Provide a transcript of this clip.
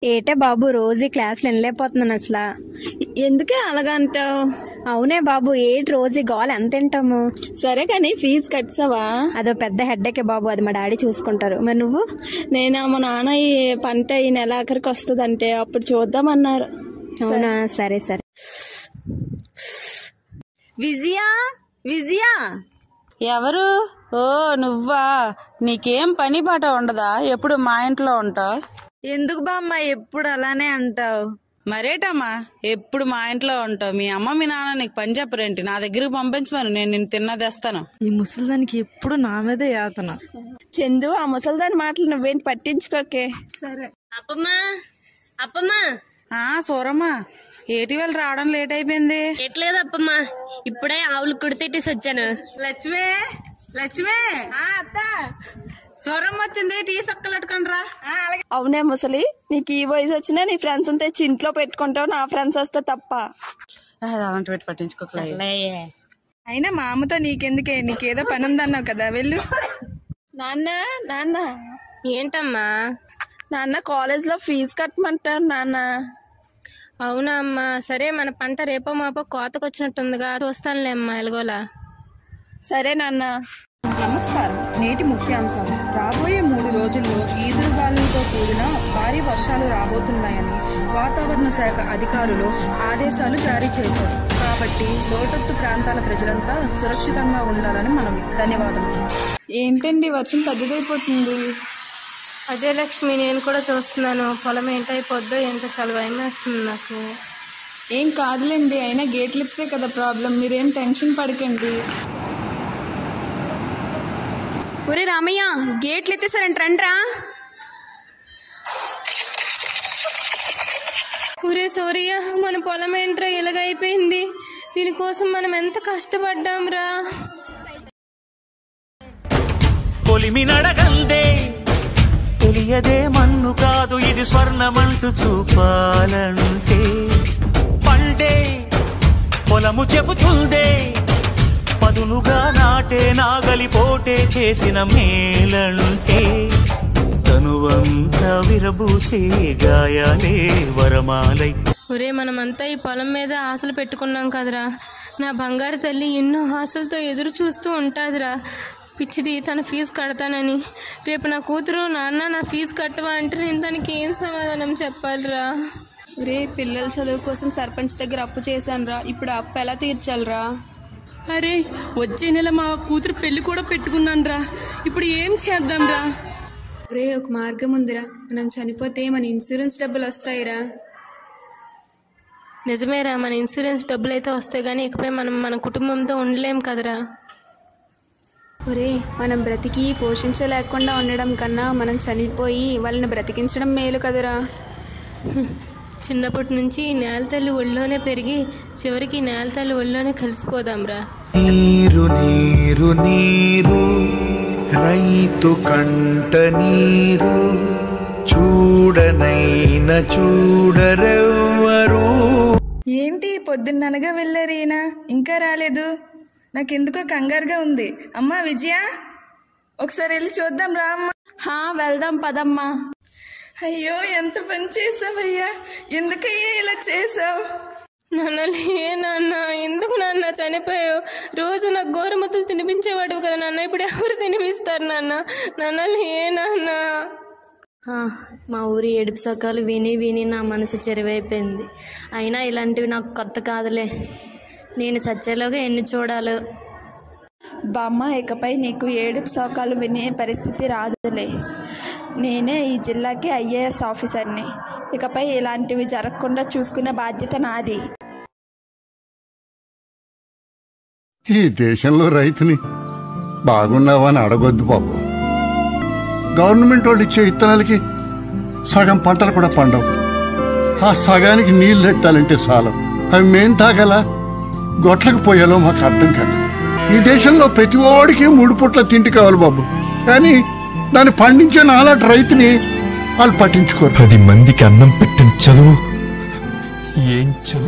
ఏటే బాబు రోజు క్లాసులు వినలేకపోతున్నాను అసలు. ఎందుకే అలాగంటావు? అవునే బాబు, ఏటి రోజు గోల ఎంత తింటాము. సరే కానీ ఫీజు కట్టావా? అదో పెద్ద హెడ్డేకే బాబు, అది మా డాడీ చూసుకుంటారు. మరి నువ్వు? నేను మా నాన్న ఈ పంట ఈ నెల ఆఖరికి వస్తుందంటే అప్పుడు చూద్దామన్నారు. అవునా, సరే సరే. విజయా విజయా, ఎవరు? ఓ నువ్వా? నీకేం పని పాట ఉండదా? ఎప్పుడు మా ఇంట్లో ఉంటావు? ఎందుకు బామ్మ ఎప్పుడు అలానే అంటావు? మరేటమ్మా ఎప్పుడు మా ఇంట్లో ఉంటావు? మీ అమ్మ మీ నాన్న నీకు పని చెప్పరేంటి? నా దగ్గరికి పంపించమను, నేను నిన్ను తిన్నదేస్తాను. ఈ ముసలిదానికి ఎప్పుడు నా మీదే యాతన. చందు, ఆ ముసలిదాని మాటలు నువ్వేంటి పట్టించుకోకే. సరే. అప్పమ్మా అప్పమ్మా. సూరమ్మా, ఏటి వాళ్ళు రావడం లేట్ అయిపోయింది? ఎట్లేదు అప్పమ్మా, ఇప్పుడే ఆవులు కుడితెట్టేసి వచ్చాను. లక్ష్మి లక్ష్మి, సూరమ్మ వచ్చింది, టీ సొక్కలెట్టుకుని రా. అవునే ముసలి, నీకు ఈ వయసు వచ్చినా నీ ఫ్రెండ్స్ అంతా ఇంట్లో పెట్టుకుంటావు, నా ఫ్రెండ్స్ వస్తే తప్ప. అలాంటి పెట్టి పట్టించుకోకలే. అయినా మా అమ్మతో నీకెందుకే, నీకేదో పని ఉందన్నావు కదా, వెళ్ళు. నాన్న నాన్న ఏంటమ్మా? నాన్న కాలేజ్ లో ఫీజు కట్టమంటారు నాన్న. అవునా అమ్మా, సరే మన పంట రేపో మాపో కోతకు వచ్చినట్టుందిగా, చూస్తానులే అమ్మా ఎలాగోలా. సరే నాన్న. నమస్కారం. నేటి ముఖ్యాంశాలు. రాబోయే 3 రోజుల్లో ఈదురుగాలులతో కూడిన భారీ వర్షాలు రాబోతున్నాయని వాతావరణ శాఖ అధికారులు ఆదేశాలు జారీ చేశారు. కాబట్టి లోతట్టు ప్రాంతాల ప్రజలంతా సురక్షితంగా ఉండాలని మనవి. ధన్యవాదములు. ఏంటండి వర్షం పెద్దదైపోతుంది. అదే లక్ష్మి, నేను కూడా చూస్తున్నాను. పొలం ఏంటైపోద్దో ఏంటో చాలా భయం వేస్తుంది నాకు. ఏం కాదులేండి, అయినా గేట్లు ఎత్తే కదా ప్రాబ్లం, మీరేం టెన్షన్ పడకండి. ఒరే రామయ్య, గేట్లు ఎత్తేసారంట, రండ్రా. ఊరే సూర్య, మన పొలం ఏంట్రా ఇలాగైపోయింది? దీనికోసం మనం ఎంత కష్టపడ్డాం రా. పొలిమి నడగందే తెలియదే మన్ను కాదు, ఇది స్వర్ణమంటూ చూపాలంటే పండే పొలము చెబుతుందే, పదునుగా నాటే నాగలి పోటే చేసిన మేలంటే తనువంతా విరబూసే గాయాలే వరమాలై. ఒరే, మనమంతా ఈ పొలం మీద ఆశలు పెట్టుకున్నాం కదరా. నా బంగారు తల్లి ఎన్నో ఆశలతో ఎదురు చూస్తూ ఉంటాదిరా. పిచ్చిది, తన ఫీజు కడతానని. రేపు నా కూతురు, నాన్న నా ఫీజు కట్టవా అంటే నేను తనకి ఏం సమాధానం చెప్పాలిరా? ఒరే, పిల్లల చదువు కోసం సర్పంచ్ దగ్గర అప్పు చేశానురా, ఇప్పుడు అప్పు ఎలా తీర్చాలిరా? అరే, వచ్చే నెల మా కూతురు పెళ్లి కూడా పెట్టుకున్నాను రా. ఇప్పుడు ఏం చేద్దాం రా? ఒరే, ఒక మార్గం ఉందిరా. మనం చనిపోతే మన ఇన్సూరెన్స్ డబ్బులు వస్తాయిరా. నిజమేరా, మన ఇన్సూరెన్స్ డబ్బులు అయితే వస్తాయి కానీ ఇకపై మనం మన కుటుంబంతో ఉండలేం కదరా. ఒరే, మనం బ్రతికి పోషించలేకుండా ఉండడం కన్నా మనం చనిపోయి వాళ్ళని బ్రతికించడం మేలు కదరా. చిన్నప్పటి నుంచి నేల తల్లి ఒళ్ళోనే పెరిగి చివరికి నేల తల్లి ఒళ్ళోనే కలిసిపోదాంరా. నీరు నీరు నీరు రైతు కంట నీరు, చూడనైన చూడరెవ్వరు. ఏంటి పొద్దున్ననగా వెళ్ళారు ఈయన, ఇంకా రాలేదు? నాకెందుకో కంగారుగా ఉంది. అమ్మా విజయ, ఒకసారి వెళ్ళి చూద్దాం రా అమ్మా. వెళ్దాం పదమ్మా. అయ్యో, ఎంత పని చేసావయ్యా, ఎందుకయ్యా ఇలా చేసావు? నాన్న, లే నాన్న, ఎందుకు నాన్న చనిపోయావు? రోజు నాకు గోరుముద్దలు తినిపించేవాడు కదా నాన్న, ఇప్పుడు ఎవరు తినిపిస్తారు నాన్న? నాన్న, లే నాన్న. మా ఊరి ఏడుపు సకాలు విని విని నా మనసు చెరువైపోయింది. అయినా ఇలాంటివి నాకు కొత్త కాదులే. నేను చచ్చేలోగా ఎన్ని చూడాలో. బామ్మ, ఇకపై నీకు ఏడుపు శోకాలు వినే పరిస్థితి రాదులే. నేనే ఈ జిల్లాకి IAS ఆఫీసర్ని. ఇకపై ఇలాంటివి జరగకుండా చూసుకునే బాధ్యత నాది. ఈ దేశంలో రైతుని బాగున్నావా అని అడగొద్దు బాబు. గవర్నమెంట్ వాళ్ళు ఇచ్చే విత్తనాలకి సగం పంటలు కూడా పండవు. ఆ సగానికి నీళ్ళు పెట్టాలంటే చాలు, అవి మేం తాగలా గొట్లకు పోయాలో మాకు అర్థం కాదు. ఈ దేశంలో ప్రతి వాడికి 3 పూట్ల తిండి కావాలి బాబు, కానీ దాన్ని పండించే నాలాంటి రైతుని వాళ్ళు పట్టించుకోరు. 10 మందికి అన్నం పెట్టిన చదువు ఏం చదువు?